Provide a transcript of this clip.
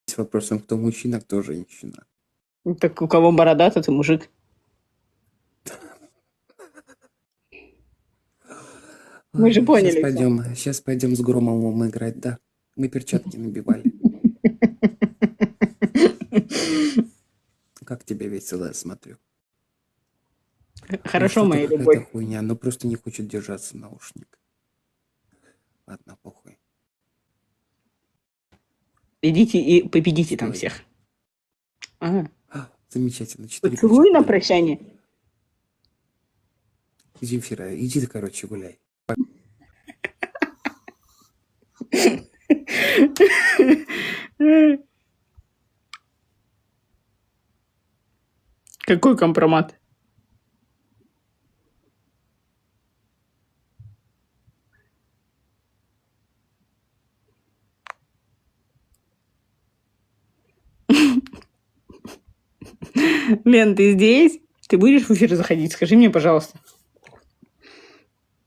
С вопросом, кто мужчина, кто женщина. Так у кого борода, тот и мужик. Мы же поняли всё. Сейчас пойдем с Громовым играть, да? Мы перчатки набивали. Как тебе весело, я смотрю. Хорошо, Ну, моя что-то любовь. какая-то хуйня, но просто не хочет держаться наушник. Ладно, похуй. Идите и победите там Стой. всех. Ага. Замечательно. 4 Поцелуй на перчатки. прощание. Земфира, иди ты, короче, гуляй. Какой компромат? Лен, ты здесь? Ты будешь в эфир заходить? Скажи мне, пожалуйста.